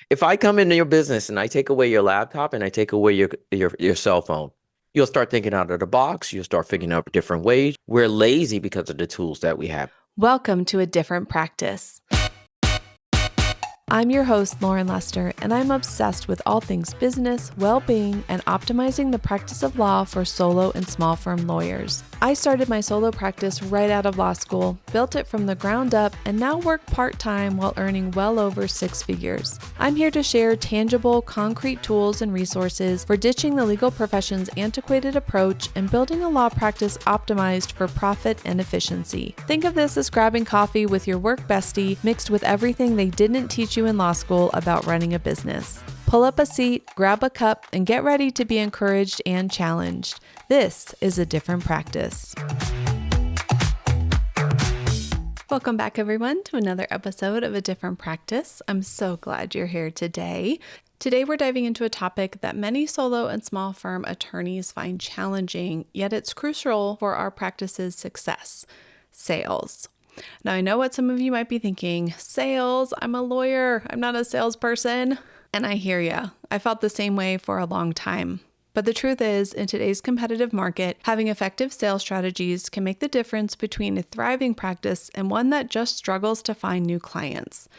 If I come into your business and I take away your laptop and I take away your cell phone, you'll start thinking out of the box. You'll start figuring out different ways. We're lazy because of the tools that we have. Welcome to A Different Practice. I'm your host, Lauren Lester, and I'm obsessed with all things business, well-being, and optimizing the practice of law for solo and small firm lawyers. I started my solo practice right out of law school, built it from the ground up, and now work part-time while earning well over 6 figures. I'm here to share tangible, concrete tools and resources for ditching the legal profession's antiquated approach and building a law practice optimized for profit and efficiency. Think of this as grabbing coffee with your work bestie mixed with everything they didn't teach you in law school about running a business. Pull up a seat, grab a cup, and get ready to be encouraged and challenged. This is A Different Practice. Welcome back, everyone, to another episode of A Different Practice. I'm so glad you're here today. Today, we're diving into a topic that many solo and small firm attorneys find challenging, yet it's crucial for our practice's success: sales. Now, I know what some of you might be thinking: sales, I'm a lawyer, I'm not a salesperson. And I hear ya. I felt the same way for a long time. But the truth is, in today's competitive market, having effective sales strategies can make the difference between a thriving practice and one that just struggles to find new clients.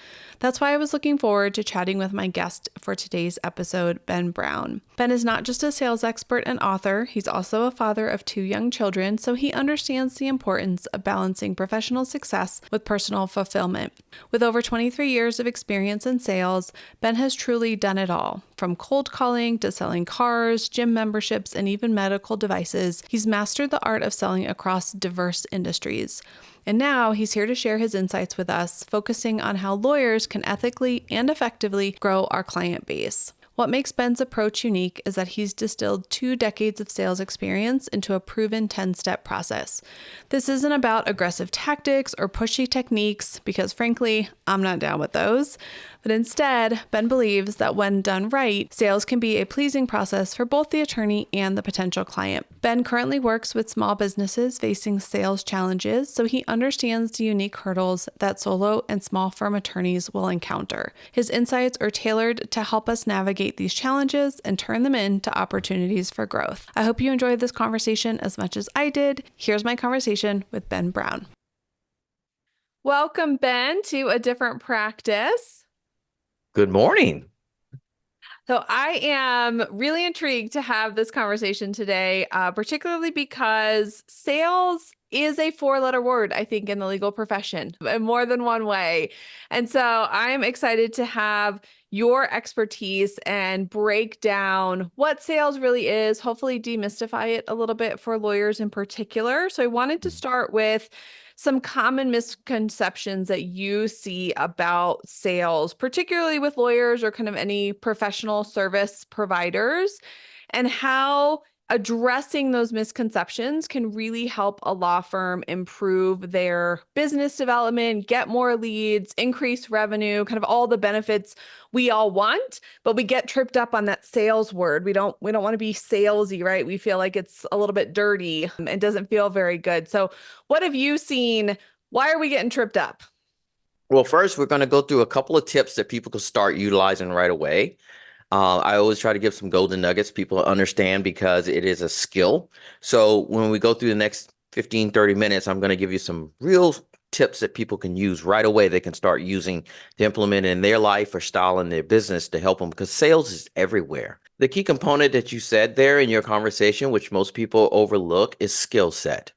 That's why I was looking forward to chatting with my guest for today's episode, Ben Brown. Ben is not just a sales expert and author, he's also a father of 2 young children, so he understands the importance of balancing professional success with personal fulfillment. With over 23 years of experience in sales, Ben has truly done it all. From cold calling to selling cars, gym memberships, and even medical devices, he's mastered the art of selling across diverse industries. And now he's here to share his insights with us, focusing on how lawyers can ethically and effectively grow our client base. What makes Ben's approach unique is that he's distilled 2 decades of sales experience into a proven 10-step process. This isn't about aggressive tactics or pushy techniques, because frankly, I'm not down with those. But instead, Ben believes that when done right, sales can be a pleasing process for both the attorney and the potential client. Ben currently works with small businesses facing sales challenges, so he understands the unique hurdles that solo and small firm attorneys will encounter. His insights are tailored to help us navigate these challenges and turn them into opportunities for growth. I hope you enjoyed this conversation as much as I did. Here's my conversation with Ben Brown. Welcome, Ben, to A Different Practice. Good morning. So I am really intrigued to have this conversation today, particularly because sales is a 4-letter word, I think, in the legal profession in more than one way. And so I'm excited to have your expertise and break down what sales really is, hopefully demystify it a little bit for lawyers in particular. So I wanted to start with some common misconceptions that you see about sales, particularly with lawyers or kind of any professional service providers, and how addressing those misconceptions can really help a law firm improve their business development, get more leads, increase revenue, kind of all the benefits we all want, but we get tripped up on that sales word. We don't want to be salesy, right? We feel like it's a little bit dirty and doesn't feel very good. So what have you seen? Why are we getting tripped up? Well, first, we're going to go through a couple of tips that people can start utilizing right away. I always try to give some golden nuggets people understand because it is a skill. So when we go through the next 15, 30 minutes, I'm going to give you some real tips that people can use right away. They can start using to implement in their life or style in their business to help them, because sales is everywhere. The key component that you said there in your conversation, which most people overlook, is skill set.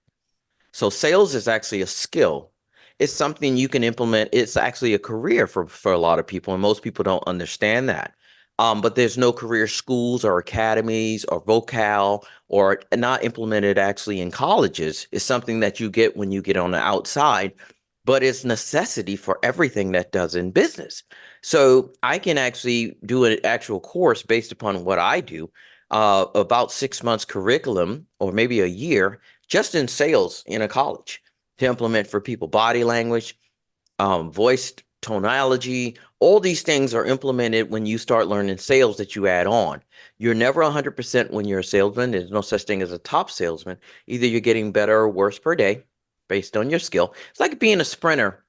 So sales is actually a skill. It's something you can implement. It's actually a career for a lot of people, and most people don't understand that. But there's no career schools or academies or vocal, or not implemented actually in colleges. It's something that you get when you get on the outside, but it's necessity for everything that does in business. So I can actually do an actual course based upon what I do, about 6 months curriculum or maybe a year just in sales in a college to implement for people: body language, voice tonality. All these things are implemented when you start learning sales that you add on. You're never 100% when you're a salesman. There's no such thing as a top salesman. Either you're getting better or worse per day based on your skill. It's like being a sprinter,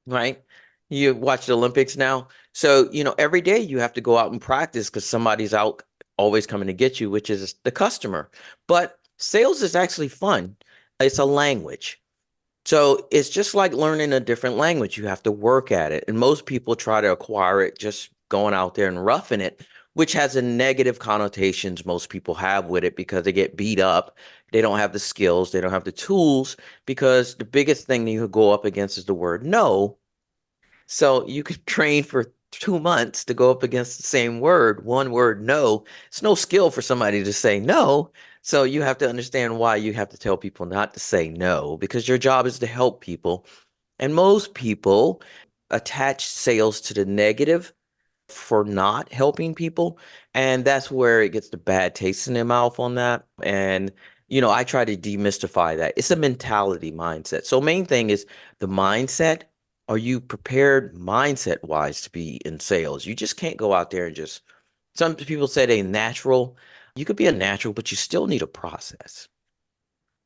right? You watch the Olympics now. So, every day you have to go out and practice because somebody's out always coming to get you, which is the customer. But sales is actually fun. It's a language. So it's just like learning a different language. You have to work at it. And most people try to acquire it just going out there and roughing it, which has a negative connotations most people have with it because they get beat up. They don't have the skills, they don't have the tools, because the biggest thing that you could go up against is the word no. So you could train for 2 months to go up against the same word, one word, no. It's no skill for somebody to say no. So you have to understand why you have to tell people not to say no, because your job is to help people. And most people attach sales to the negative for not helping people. And that's where it gets the bad taste in their mouth on that. And, I try to demystify that. It's a mentality mindset. So main thing is the mindset. Are you prepared mindset wise to be in sales? You just can't go out there and just, some people say they natural. You could be a natural, but you still need a process.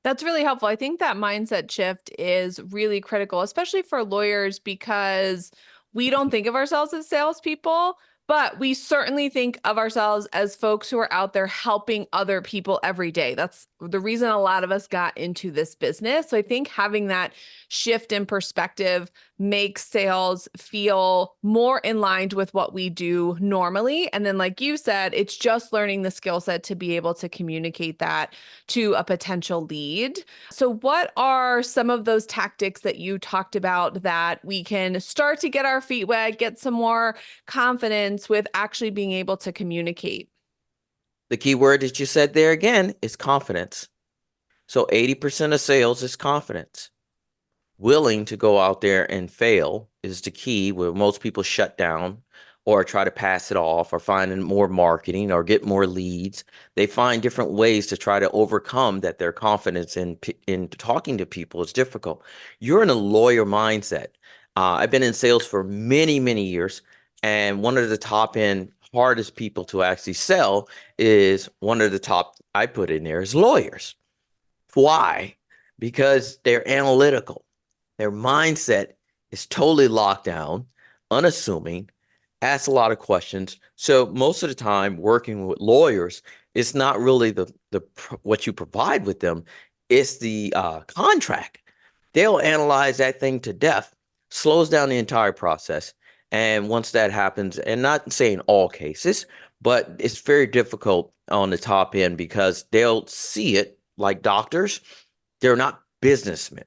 That's really helpful. I think that mindset shift is really critical, especially for lawyers, because we don't think of ourselves as salespeople, but we certainly think of ourselves as folks who are out there helping other people every day. That's the reason a lot of us got into this business. So I think having that shift in perspective makes sales feel more in line with what we do normally. And then, like you said, it's just learning the skill set to be able to communicate that to a potential lead. So, what are some of those tactics that you talked about that we can start to get our feet wet, get some more confidence with actually being able to communicate? The key word that you said there again is confidence. So 80% of sales is confidence. Willing to go out there and fail is the key, where most people shut down or try to pass it off or find more marketing or get more leads. They find different ways to try to overcome that their confidence in talking to people is difficult. You're in a lawyer mindset. I've been in sales for many, many years, and one of the top end hardest people to actually sell is one of the top I put in there is lawyers. Why? Because they're analytical. Their mindset is totally locked down, unassuming, asks a lot of questions. So most of the time, working with lawyers, it's not really the what you provide with them; it's the contract. They'll analyze that thing to death, slows down the entire process. And once that happens, and not saying all cases, but it's very difficult on the top end because they'll see it like doctors. They're not businessmen.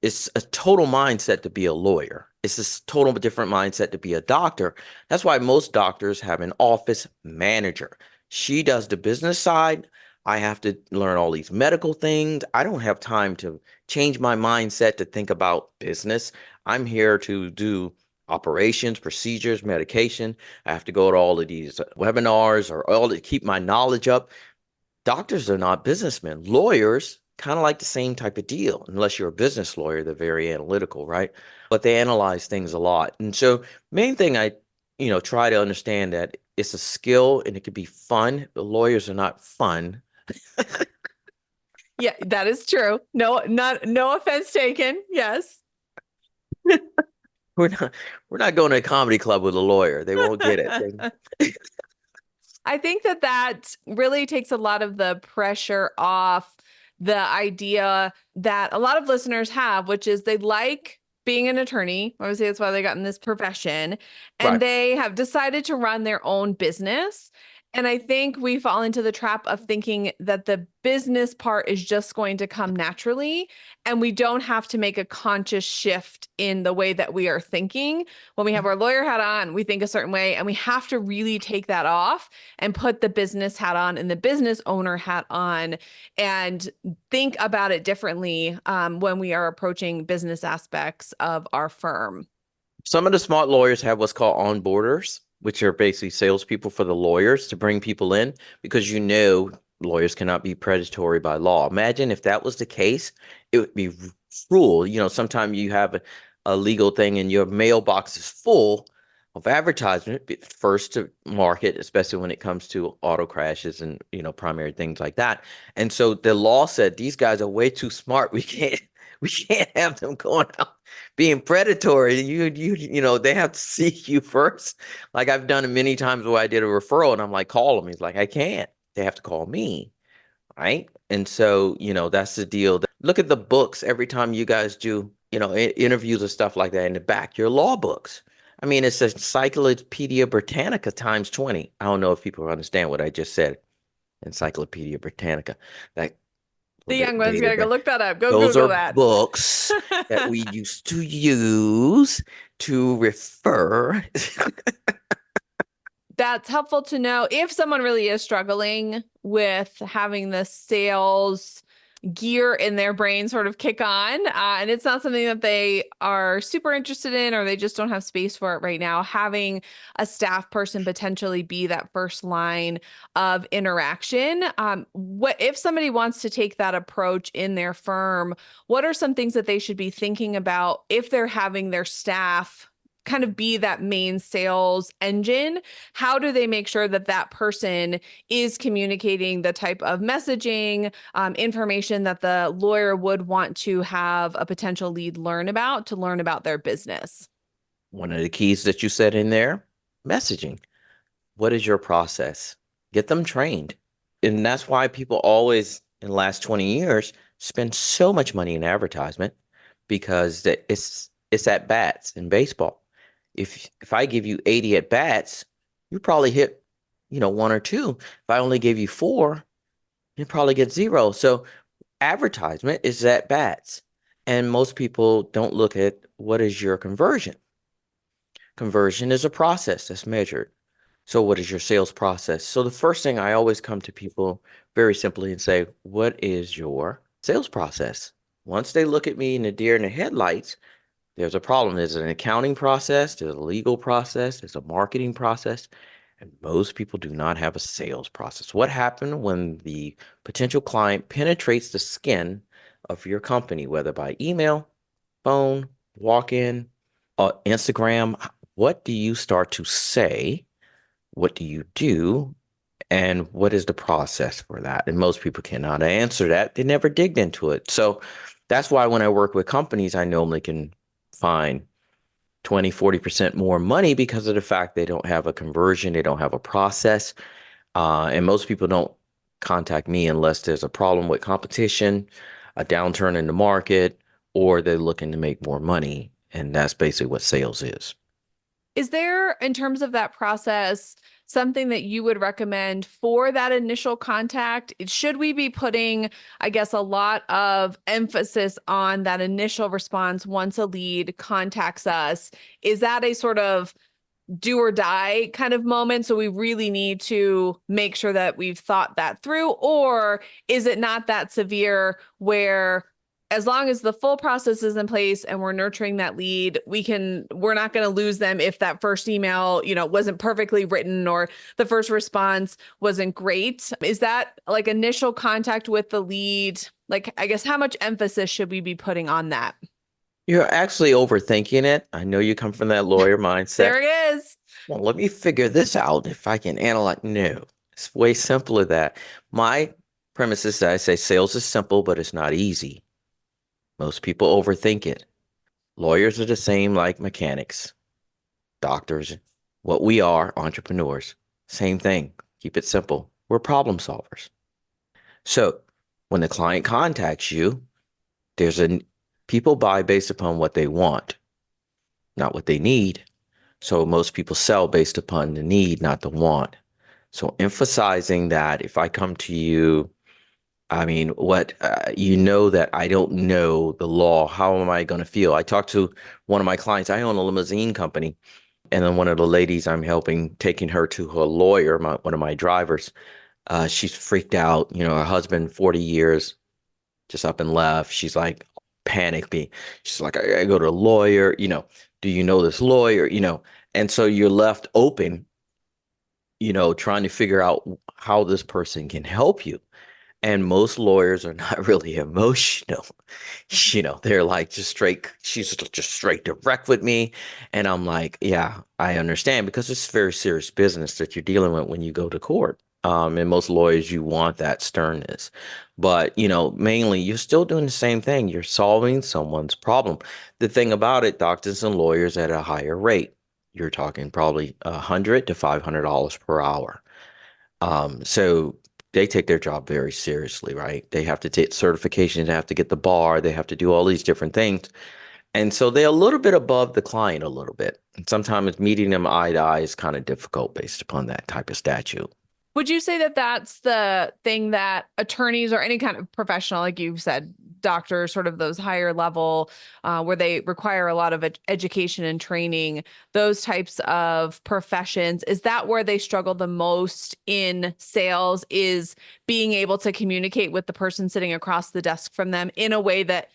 It's a total mindset to be a lawyer. It's a total different mindset to be a doctor. That's why most doctors have an office manager. She does the business side. I have to learn all these medical things. I don't have time to change my mindset to think about business. I'm here to do operations, procedures, medication. I have to go to all of these webinars or all to keep my knowledge up. Doctors are not businessmen. Lawyers kind of like the same type of deal, unless you're a business lawyer, they're very analytical, right? But they analyze things a lot. And so main thing I, try to understand that it's a skill and it could be fun. The lawyers are not fun. Yeah, that is true. No offense taken. Yes. We're not we're not going to a comedy club with a lawyer. They won't get it. I think that that really takes a lot of the pressure off the idea that a lot of listeners have, which is they like being an attorney. Obviously, that's why they got in this profession, and Right. they have decided to run their own business. And I think we fall into the trap of thinking that the business part is just going to come naturally, and we don't have to make a conscious shift in the way that we are thinking. When we have our lawyer hat on, we think a certain way, and we have to really take that off and put the business hat on and the business owner hat on and think about it differently when we are approaching business aspects of our firm. Some of the smart lawyers have what's called onboarders, which are basically salespeople for the lawyers to bring people in because lawyers cannot be predatory by law. Imagine if that was the case, it would be cruel. Sometimes you have a legal thing and your mailbox is full of advertisement, first to market, especially when it comes to auto crashes and, primary things like that. And so the law said these guys are way too smart. We can't have them going out being predatory. They have to see you first. Like I've done it many times where I did a referral and I'm like, call them. He's like, I can't. They have to call me. Right. And so, that's the deal. Look at the books every time you guys do, interviews and stuff like that in the back, your law books. I mean, it's a Encyclopedia Britannica times 20. I don't know if people understand what I just said. Encyclopedia Britannica. That The little bit young ones gotta go dated. look that up. Go Those Google are that. books that we used to use to refer. That's helpful to know if someone really is struggling with having the sales gear in their brain sort of kick on, and it's not something that they are super interested in, or they just don't have space for it right now. Having a staff person potentially be that first line of interaction. What if somebody wants to take that approach in their firm? What are some things that they should be thinking about if they're having their staff kind of be that main sales engine? How do they make sure that that person is communicating the type of messaging, information that the lawyer would want to have a potential lead learn about to learn about their business? One of the keys that you said in there, messaging. What is your process? Get them trained. And that's why people always, in the last 20 years, spend so much money in advertisement because it's at bats in baseball. If I give you 80 at bats, you probably hit, one or two. If I only gave you four, you probably get zero. So advertisement is at bats. And most people don't look at what is your conversion. Conversion is a process that's measured. So what is your sales process? So the first thing I always come to people very simply and say, what is your sales process? Once they look at me in the deer in the headlights, there's a problem. There's an accounting process, there's a legal process, there's a marketing process, and most people do not have a sales process. What happened when the potential client penetrates the skin of your company, whether by email, phone, walk-in, Instagram? What do you start to say? What do you do? And what is the process for that? And most people cannot answer that. They never digged into it. So that's why when I work with companies, I normally can find 20, 40% more money because of the fact they don't have a conversion, they don't have a process. And most people don't contact me unless there's a problem with competition, a downturn in the market, or they're looking to make more money. And that's basically what sales is. Is there, in terms of that process, something that you would recommend for that initial contact? Should we be putting, I guess, a lot of emphasis on that initial response once a lead contacts us? Is that a sort of do or die kind of moment? So we really need to make sure that we've thought that through, or is it not that severe where as long as the full process is in place and we're nurturing that lead, we're not going to lose them if that first email, wasn't perfectly written or the first response wasn't great? Is that like initial contact with the lead? Like, I guess, how much emphasis should we be putting on that? You're actually overthinking it. I know you come from that lawyer mindset. There it is. Well, let me figure this out if I can analyze. No, it's way simpler than that. My premise is that I say sales is simple, but it's not easy. Most people overthink it. Lawyers are the same like mechanics, doctors, what we are, entrepreneurs. Same thing. Keep it simple. We're problem solvers. So when the client contacts you, there's a people buy based upon what they want, not what they need. So most people sell based upon the need, not the want. So emphasizing that if I come to you, I mean, what you know that I don't know the law, how am I going to feel? I talked to one of my clients. I own a limousine company, and then one of the ladies I'm helping, taking her to her lawyer, one of my drivers, she's freaked out. Her husband, 40 years, just up and left. She's like panicked me. She's like, I go to a lawyer, do you know this lawyer? And so you're left open, trying to figure out how this person can help you. And most lawyers are not really emotional. They're like she's just straight direct with me. And I'm like, yeah, I understand because it's very serious business that you're dealing with when you go to court. And most lawyers, you want that sternness. But, mainly you're still doing the same thing. You're solving someone's problem. The thing about it, doctors and lawyers at a higher rate, you're talking probably $100 to $500 per hour. So they take their job very seriously, right? They have to take certifications, they have to get the bar, they have to do all these different things. And so they're a little bit above the client a little bit. And sometimes meeting them eye to eye is kind of difficult based upon that type of statute. Would you say that that's the thing that attorneys or any kind of professional, like you said, doctors, sort of those higher level, where they require a lot of education and training, those types of professions, is that where they struggle the most in sales, is being able to communicate with the person sitting across the desk from them in a way that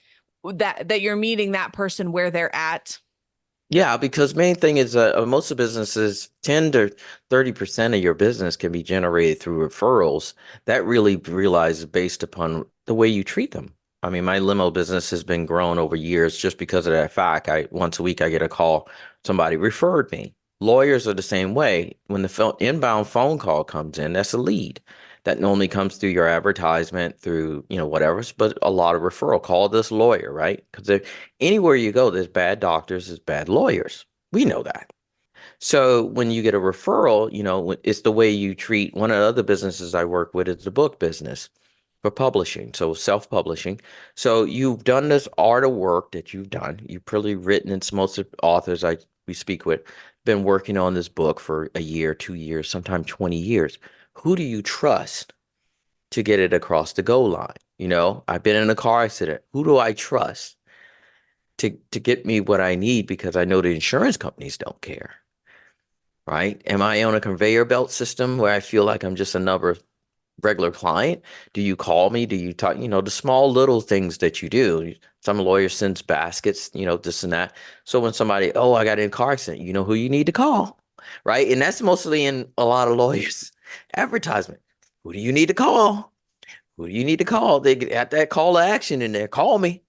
you're meeting that person where they're at? Yeah, because main thing is most of businesses, 10 to 30% of your business can be generated through referrals. That really realizes based upon the way you treat them. I mean, my limo business has been growing over years just because of that fact. I once a week I get a call, somebody referred me. Lawyers are the same way. When the inbound phone call comes in, that's a lead. That normally comes through your advertisement, through, whatever, but a lot of referral. Call this lawyer, right? Because anywhere you go, there's bad doctors, there's bad lawyers. We know that. So when you get a referral, it's the way you treat one of the other businesses I work with is the book business for publishing, so self-publishing. So you've done this art of work that you've done. You've probably written, and most of the authors we speak with, been working on this book for a year, 2 years, sometimes 20 years. Who do you trust to get it across the goal line? I've been in a car accident. Who do I trust to get me what I need because I know the insurance companies don't care, right? Am I on a conveyor belt system where I feel like I'm just another regular client? Do you call me? Do you talk, the small little things that you do? Some lawyer sends baskets, this and that. So when somebody, oh, I got in a car accident, you know who you need to call, right? And that's mostly in a lot of lawyers' advertisement. Who do you need to call? Who do you need to call? They get at that call to action in there. Call me,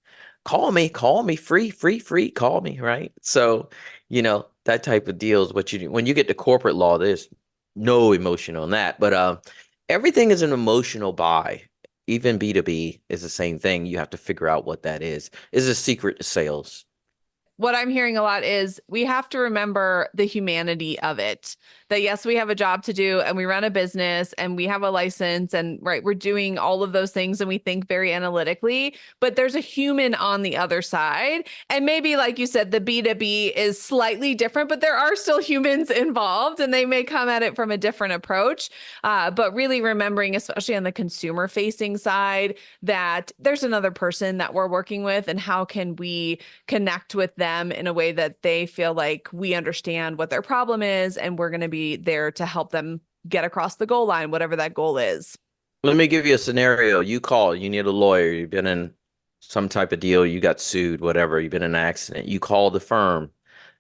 free, free, free, call me, right? So, that type of deal is what you do. When you get to corporate law, there's no emotion on that. But everything is an emotional buy. Even B2B is the same thing. You have to figure out what that is. Is a secret to sales. What I'm hearing a lot is we have to remember the humanity of it. That yes, we have a job to do and we run a business and we have a license and right, we're doing all of those things and we think very analytically, but there's a human on the other side. And maybe, like you said, the B2B is slightly different, but there are still humans involved and they may come at it from a different approach. But really remembering, especially on the consumer facing side, that there's another person that we're working with and how can we connect with them in a way that they feel like we understand what their problem is and we're going to be there to help them get across the goal line, whatever that goal is. Let me give you a scenario. You call, you need a lawyer, you've been in some type of deal, you got sued, whatever, you've been in an accident. You call the firm.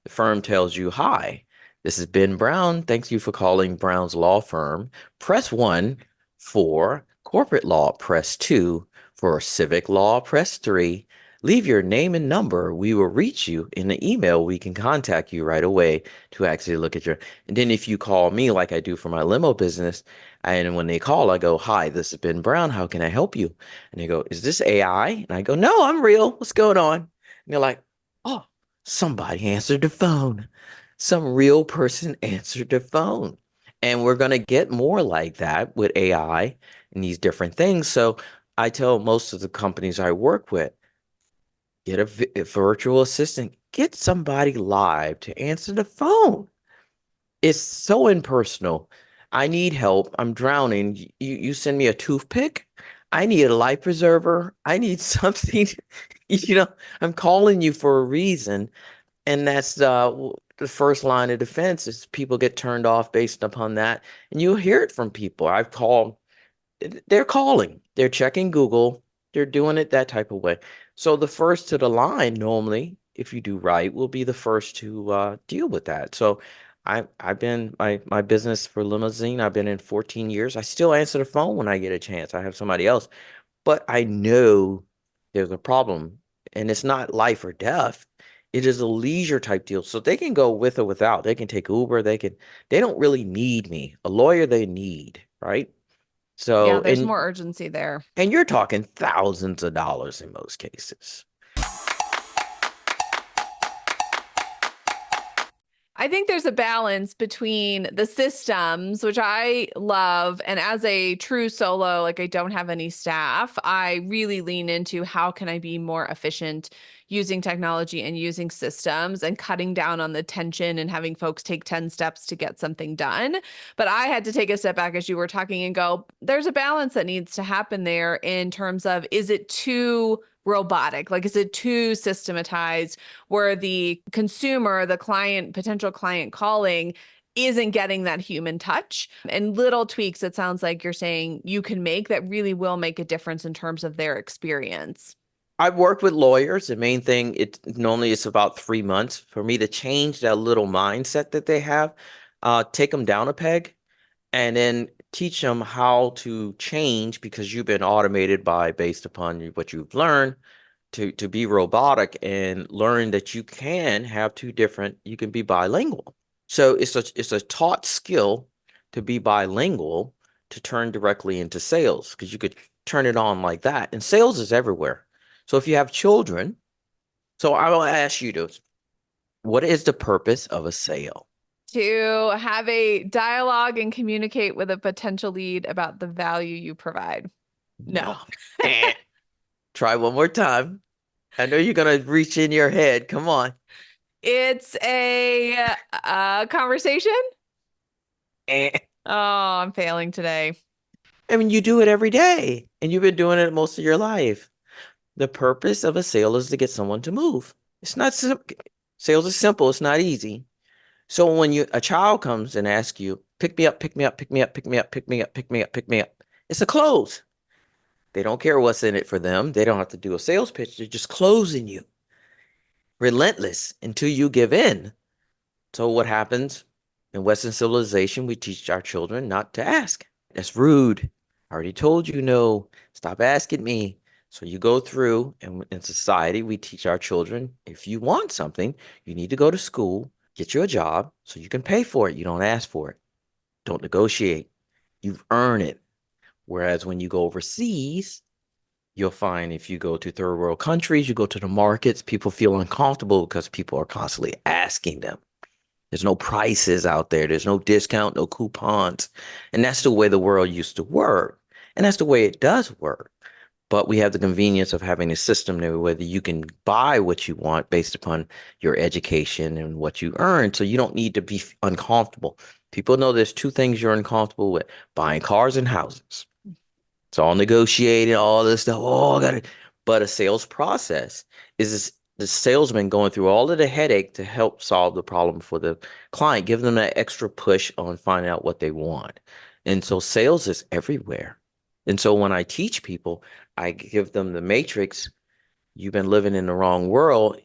The firm tells you, hi, this is Ben Brown. Thanks you for calling Brown's Law Firm. Press 1 for corporate law. Press 2 for civic law. Press 3. Leave your name and number. We will reach you in the email. We can contact you right away to actually look at your. And then if you call me like I do for my limo business, and when they call, I go, hi, this is Ben Brown. How can I help you? And they go, is this AI? And I go, no, I'm real. What's going on? And they're like, oh, somebody answered the phone. Some real person answered the phone. And we're going to get more like that with AI and these different things. So I tell most of the companies I work with, get a virtual assistant, get somebody live to answer the phone. It's so impersonal. I need help. I'm drowning. You send me a toothpick. I need a life preserver. I need something. I'm calling you for a reason. And that's the first line of defense is people get turned off based upon that. And you hear it from people. I've called, they're calling, they're checking Google, they're doing it that type of way. So the first to the line normally, if you do right, will be the first to deal with that. So I've been my business for limousine, I've been in 14 years. I still answer the phone when I get a chance. I have somebody else, but I know there's a problem and it's not life or death. It is a leisure type deal. So they can go with or without. They can take Uber. They don't really need me. A lawyer they need, right? Yeah, So, there's more urgency there. and you're talking thousands of dollars in most cases. I think there's a balance between the systems, which I love, and as a true solo, like I don't have any staff, I really lean into how can I be more efficient using technology and using systems and cutting down on the tension and having folks take 10 steps to get something done. But I had to take a step back as you were talking and go, there's a balance that needs to happen there in terms of, is it too robotic? Like, is it too systematized where the consumer, the client, potential client calling, isn't getting that human touch? And little tweaks, it sounds like you're saying you can make that really will make a difference in terms of their experience. I've worked with lawyers. The main thing, it normally it's about 3 months for me to change that little mindset that they have, take them down a peg, and then teach them how to change because you've been automated by based upon what you've learned to be robotic and learn that you can have two different, you can be bilingual. So it's a taught skill to be bilingual to turn directly into sales because you could turn it on like that. And sales is everywhere. So if you have children, so I will ask you to, what is the purpose of a sale? To have a dialogue and communicate with a potential lead about the value you provide. No. No. Eh. Try one more time. I know you're gonna reach in your head. Come on. It's a conversation. Eh. Oh, I'm failing today. I mean, you do it every day, and you've been doing it most of your life. The purpose of a sale is to get someone to move. It's not sales is simple. It's not easy. So when a child comes and asks you, pick me up, pick me up, pick me up, pick me up, pick me up, pick me up, pick me up, it's a close. They don't care what's in it for them. They don't have to do a sales pitch. They're just closing you, relentless until you give in. So what happens in Western civilization? We teach our children not to ask. That's rude. I already told you no. Stop asking me. So you go through, and in society, we teach our children, if you want something, you need to go to school, get you a job so you can pay for it. You don't ask for it. Don't negotiate. You've earned it. Whereas when you go overseas, you'll find if you go to third world countries, you go to the markets, people feel uncomfortable because people are constantly asking them. There's no prices out there. There's no discount, no coupons. And that's the way the world used to work. And that's the way it does work. But we have the convenience of having a system there whether you can buy what you want based upon your education and what you earn. So you don't need to be uncomfortable. People know there's two things you're uncomfortable with: buying cars and houses. It's all negotiating, all this stuff. Oh, I got it. But a sales process is the salesman going through all of the headache to help solve the problem for the client, give them that extra push on finding out what they want. And so sales is everywhere. And so when I teach people, I give them the matrix. You've been living in the wrong world.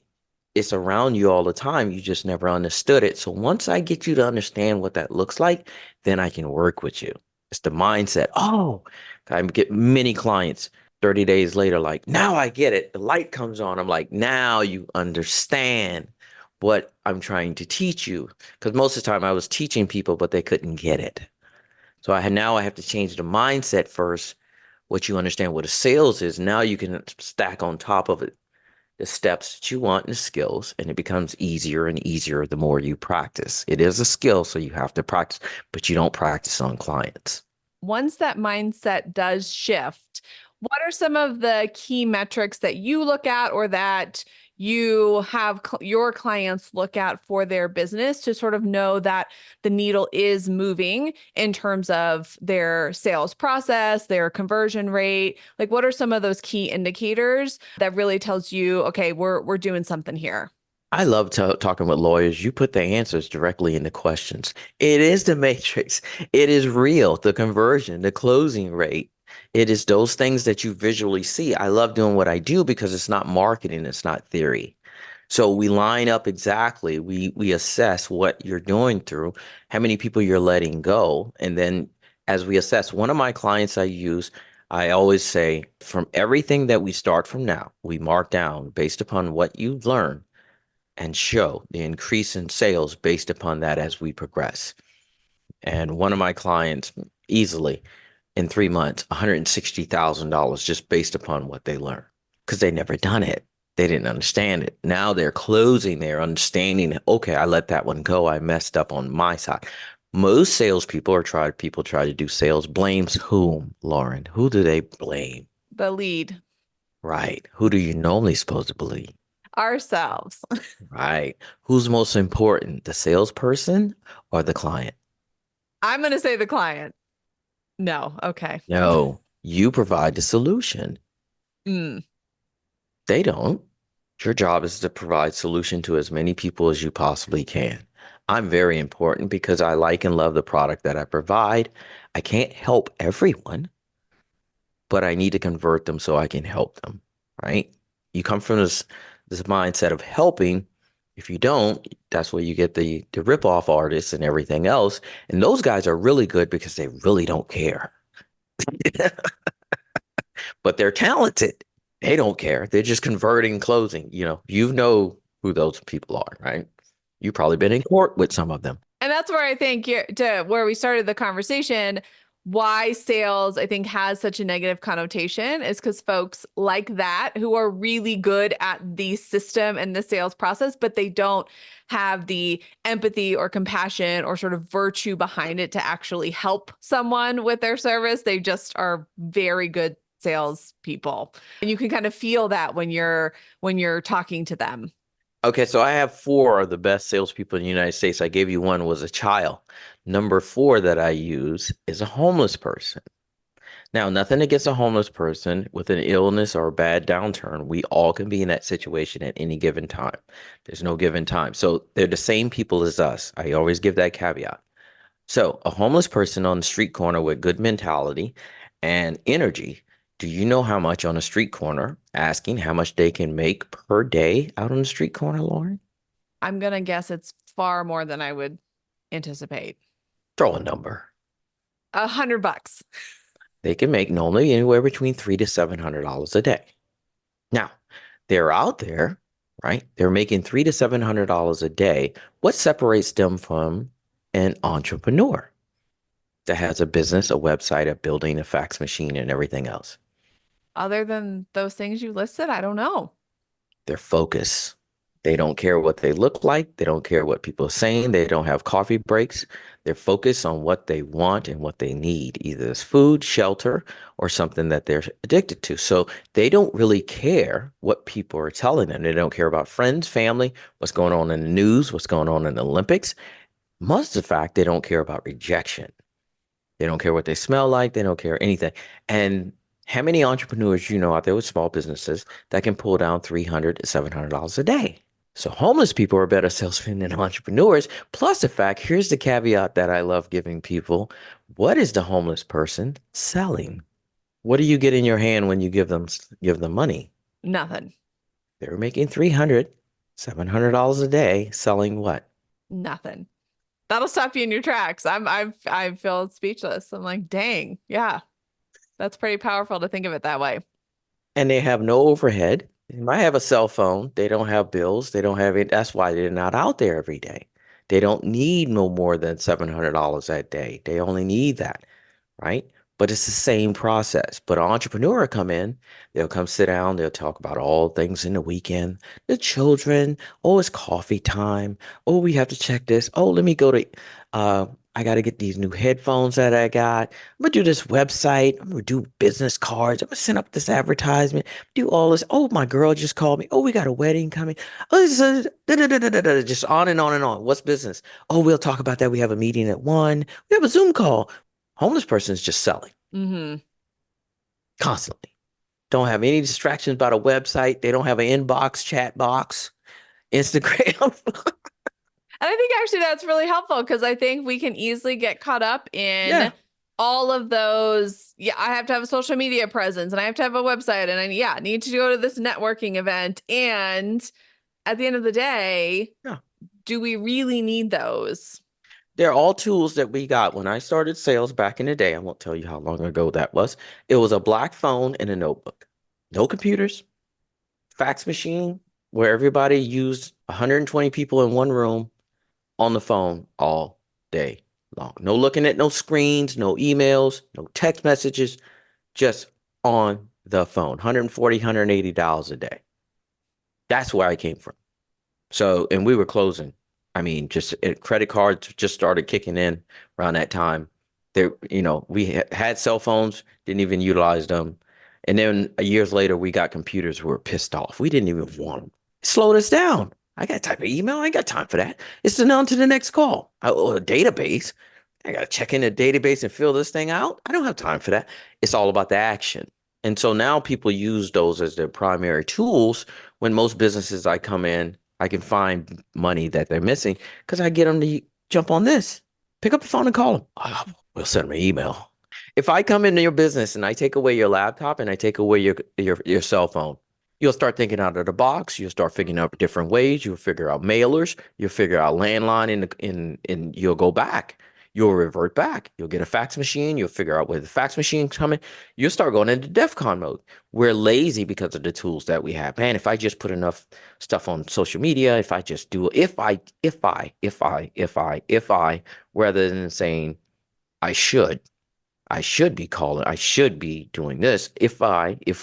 It's around you all the time. You just never understood it. So once I get you to understand what that looks like, then I can work with you. It's the mindset. Oh, I get many clients 30 days later, like, now I get it. The light comes on. I'm like, now you understand what I'm trying to teach you. Because most of the time I was teaching people, but they couldn't get it. So now I have to change the mindset first. What you understand what a sales is, now you can stack on top of it the steps that you want and the skills, and it becomes easier and easier the more you practice. It is a skill, so you have to practice, but you don't practice on clients. Once that mindset does shift, what are some of the key metrics that you look at or that you have your clients look at for their business to sort of know that the needle is moving in terms of their sales process, their conversion rate? Like, what are some of those key indicators that really tells you, okay, we're doing something here? I love talking with lawyers. You put the answers directly into questions. It is the matrix. It is real. The conversion, the closing rate. It is those things that you visually see. I love doing what I do because it's not marketing, it's not theory. So we line up exactly. We assess what you're going through, how many people you're letting go, and then as we assess, one of my clients I use, I always say, from everything that we start from now, we mark down based upon what you've learned and show the increase in sales based upon that as we progress. And one of my clients easily in 3 months, $160,000 just based upon what they learned because they never done it. They didn't understand it. Now they're closing, they're understanding, okay, I let that one go. I messed up on my side. Most salespeople people try to do sales. Blames whom, Lauren? Who do they blame? The lead. Right. Who do you normally supposed to believe? Ourselves. Right. Who's most important, the salesperson or the client? I'm going to say the client. No. Okay. No, you provide the solution. Mm. They don't. Your job is to provide solution to as many people as you possibly can. I'm very important because I like and love the product that I provide. I can't help everyone, but I need to convert them so I can help them, right? You come from this mindset of helping. If you don't, that's where you get the rip-off artists and everything else. And those guys are really good because they really don't care. But they're talented. They don't care. They're just converting closing. You know who those people are, right? You've probably been in court with some of them. And that's where I think to where we started the conversation, why sales, I think, has such a negative connotation is because folks like that who are really good at the system and the sales process, but they don't have the empathy or compassion or sort of virtue behind it to actually help someone with their service. They just are very good sales people. And you can kind of feel that when you're talking to them. Okay, so I have four of the best salespeople in the United States. I gave you one was a child. Number four that I use is a homeless person. Now, nothing against a homeless person with an illness or a bad downturn. We all can be in that situation at any given time. There's no given time. So they're the same people as us. I always give that caveat. So, a homeless person on the street corner with good mentality and energy, do you know how much on a street corner, asking how much they can make per day out on the street corner, Lauren? I'm going to guess it's far more than I would anticipate. Throw a number. $100. They can make normally anywhere between $300 to $700 a day. Now, they're out there, right? They're making $300 to $700 a day. What separates them from an entrepreneur that has a business, a website, a building, a fax machine, and everything else? Other than those things you listed, I don't know. Their focus. They don't care what they look like. They don't care what people are saying. They don't have coffee breaks. They're focused on what they want and what they need, either it's food, shelter, or something that they're addicted to. So they don't really care what people are telling them. They don't care about friends, family, what's going on in the news, what's going on in the Olympics. Most of the fact, they don't care about rejection. They don't care what they smell like. They don't care anything. And how many entrepreneurs you know out there with small businesses that can pull down $300 to $700 a day? So homeless people are better salesmen than entrepreneurs. Plus the fact, here's the caveat that I love giving people. What is the homeless person selling? What do you get in your hand when you give them money? Nothing. They're making $700 a day selling what? Nothing. That'll stop you in your tracks. I feel speechless. I'm like, dang, yeah, that's pretty powerful to think of it that way. And they have no overhead. They might have a cell phone. They don't have bills. They don't have it. That's why they're not out there every day. They don't need no more than $700 that day. They only need that, right? But it's the same process. But an entrepreneur come in, they'll come sit down, they'll talk about all things in the weekend, the children, oh, it's coffee time. Oh, we have to check this. Oh, let me go to I got to get these new headphones that I got. I'm gonna do this website. I'm gonna do business cards. I'm gonna send up this advertisement, do all this. Oh, my girl just called me. Oh, we got a wedding coming. Oh, just on and on and on. What's business? Oh, we'll talk about that. We have a meeting at 1. We have a Zoom call. Homeless person is just selling Mm-hmm. constantly. Don't have any distractions about a website. They don't have an inbox, chat box, Instagram. And I think actually that's really helpful because I think we can easily get caught up in Yeah. all of those. Yeah, I have to have a social media presence and I have to have a website and I need to go to this networking event. And at the end of the day, Yeah. do we really need those? They're all tools that we got when I started sales back in the day. I won't tell you how long ago that was. It was a black phone and a notebook. No computers, fax machine where everybody used 120 people in one room on the phone all day long. No looking at no screens, no emails, no text messages, just on the phone. 140, $180 a day. That's where I came from. So, and we were closing. I mean, just credit cards just started kicking in around that time. There, we had cell phones, didn't even utilize them. And then years later, we got computers. We were pissed off. We didn't even want them. It slowed us down. I got to type an email. I ain't got time for that. It's then on to the next call. A database. I got to check in the database and fill this thing out. I don't have time for that. It's all about the action. And so now people use those as their primary tools. When most businesses I come in, I can find money that they're missing because I get them to jump on this, pick up the phone and call them. Oh, we'll send them an email. If I come into your business and I take away your laptop and I take away your cell phone, you'll start thinking out of the box. You'll start figuring out different ways. You'll figure out mailers. You'll figure out landline, and you'll go back. You'll revert back. You'll get a fax machine. You'll figure out where the fax machine's coming. You'll start going into DEFCON mode. We're lazy because of the tools that we have. Man, if I just put enough stuff on social media, if I just do, if I, rather than saying I should. I should be calling, I should be doing this if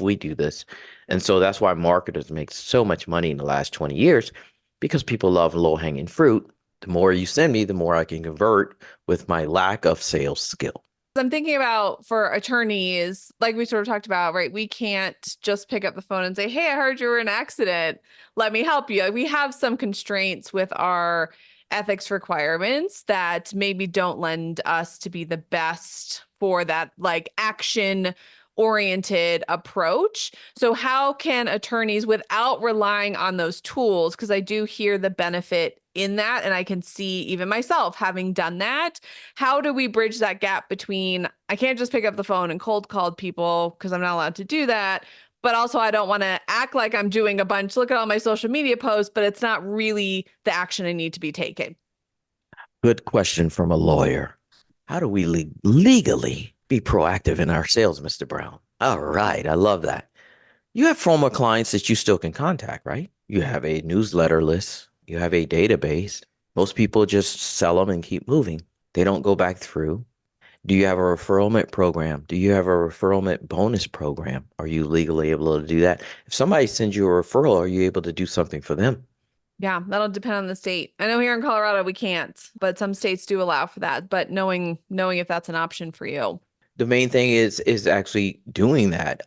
we do this. And so that's why marketers make so much money in the last 20 years because people love low hanging fruit. The more you send me, the more I can convert with my lack of sales skill. I'm thinking about for attorneys, like we sort of talked about, right? We can't just pick up the phone and say, hey, I heard you were in an accident. Let me help you. We have some constraints with our ethics requirements that maybe don't lend us to be the best for that like action oriented approach. So how can attorneys, without relying on those tools, because I do hear the benefit in that, and I can see even myself having done that, how do we bridge that gap between I can't just pick up the phone and cold call people because I'm not allowed to do that, but also I don't want to act like I'm doing a bunch, look at all my social media posts, but it's not really the action I need to be taken. Good question from a lawyer. How do we legally be proactive in our sales, Mr. Brown? All right. I love that. You have former clients that you still can contact, right? You have a newsletter list. You have a database. Most people just sell them and keep moving. They don't go back through. Do you have a referral program? Do you have a referral bonus program? Are you legally able to do that? If somebody sends you a referral, are you able to do something for them? Yeah, that'll depend on the state. I know here in Colorado we can't, but some states do allow for that. But knowing if that's an option for you. The main thing is actually doing that.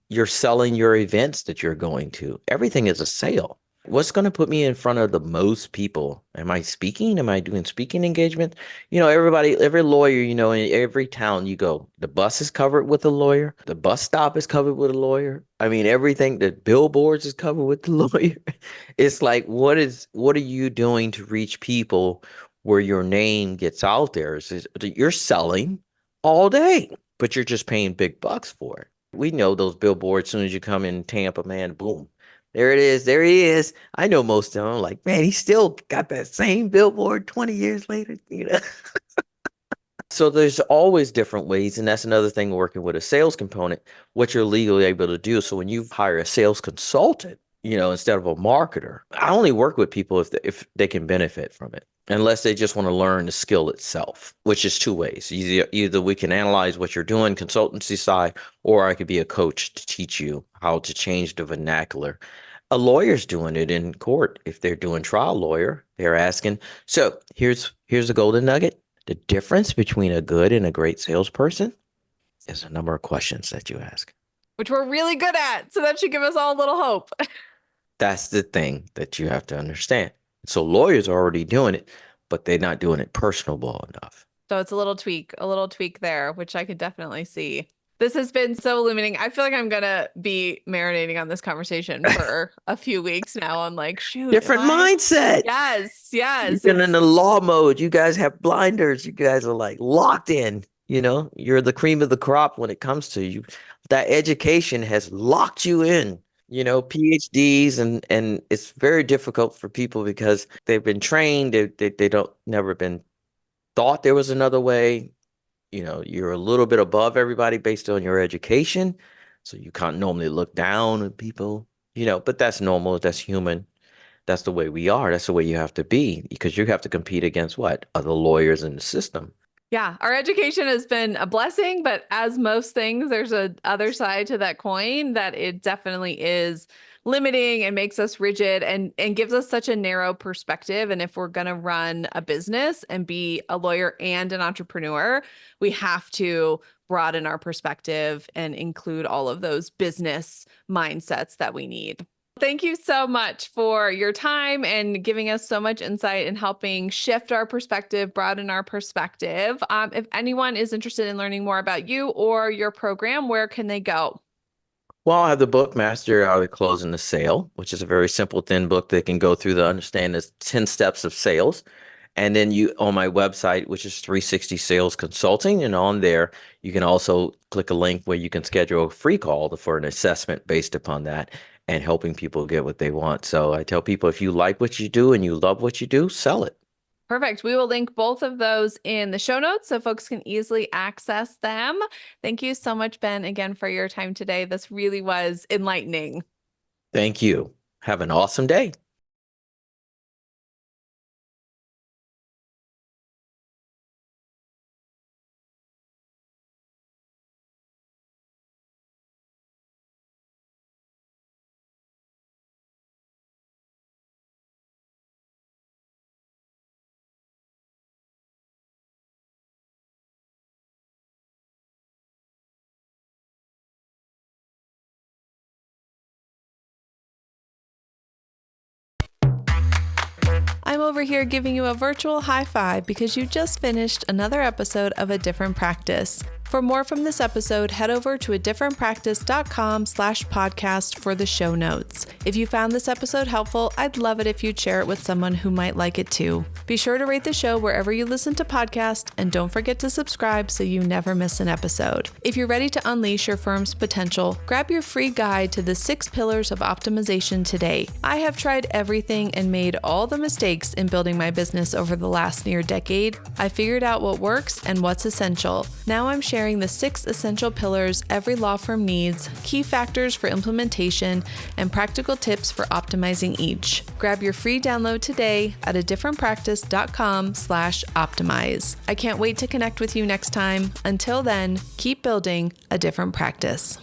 You're selling your events that you're going to. Everything is a sale. What's going to put me in front of the most people? Am I speaking? Am I doing speaking engagement? Everybody, every lawyer, in every town you go, the bus is covered with a lawyer. The bus stop is covered with a lawyer. I mean, everything, the billboards is covered with the lawyer. It's like, what are you doing to reach people where your name gets out there? You're selling all day, but you're just paying big bucks for it. We know those billboards. As soon as you come in Tampa, man, boom, there it is. There he is. I know most of them. I'm like, man, he still got that same billboard 20 years later. So there's always different ways, and that's another thing working with a sales component, what you're legally able to do. So when you hire a sales consultant, instead of a marketer, I only work with people if they can benefit from it, unless they just want to learn the skill itself, which is two ways. Either we can analyze what you're doing, consultancy side, or I could be a coach to teach you how to change the vernacular. A lawyer's doing it in court. If they're doing trial lawyer, they're asking. So here's a golden nugget. The difference between a good and a great salesperson is a number of questions that you ask. Which we're really good at. So that should give us all a little hope. That's the thing that you have to understand. So lawyers are already doing it, but they're not doing it personable enough. So it's a little tweak there, which I could definitely see. This has been so illuminating. I feel like I'm gonna be marinating on this conversation for a few weeks now. I'm like, shoot, Different mindset. Yes, You've yes. been in the law mode. You guys have blinders. You guys are like locked in. You're the cream of the crop when it comes to you. That education has locked you in. PhDs and it's very difficult for people because they've been trained. They don't never been thought there was another way. You're a little bit above everybody based on your education. So you can't normally look down on people, but that's normal. That's human. That's the way we are. That's the way you have to be because you have to compete against what? Other lawyers in the system. Yeah, our education has been a blessing, but as most things, there's a other side to that coin that it definitely is limiting and makes us rigid and gives us such a narrow perspective. And if we're going to run a business and be a lawyer and an entrepreneur, we have to broaden our perspective and include all of those business mindsets that we need. Thank you so much for your time and giving us so much insight and helping shift our perspective, broaden our perspective. If anyone is interested in learning more about you or your program, where can they go? Well, I have the book Master How to Close in the Sale, which is a very simple, thin book that can go through the understand the 10 steps of sales. And then you on my website, which is 360 Sales Consulting, and on there you can also click a link where you can schedule a free call for an assessment based upon that and helping people get what they want. So I tell people if you like what you do and you love what you do, sell it. Perfect. We will link both of those in the show notes so folks can easily access them. Thank you so much, Ben, again for your time today. This really was enlightening. Thank you. Have an awesome day. I'm over here giving you a virtual high five because you just finished another episode of A Different Practice. For more from this episode, head over to adifferentpractice.com/podcast for the show notes. If you found this episode helpful, I'd love it if you'd share it with someone who might like it too. Be sure to rate the show wherever you listen to podcasts, and don't forget to subscribe so you never miss an episode. If you're ready to unleash your firm's potential, grab your free guide to the 6 pillars of optimization today. I have tried everything and made all the mistakes in building my business over the last near decade. I figured out what works and what's essential. Now I'm sharing the 6 essential pillars every law firm needs, key factors for implementation, and practical tips for optimizing each. Grab your free download today at adifferentpractice.com/optimize. I can't wait to connect with you next time. Until then, keep building a different practice.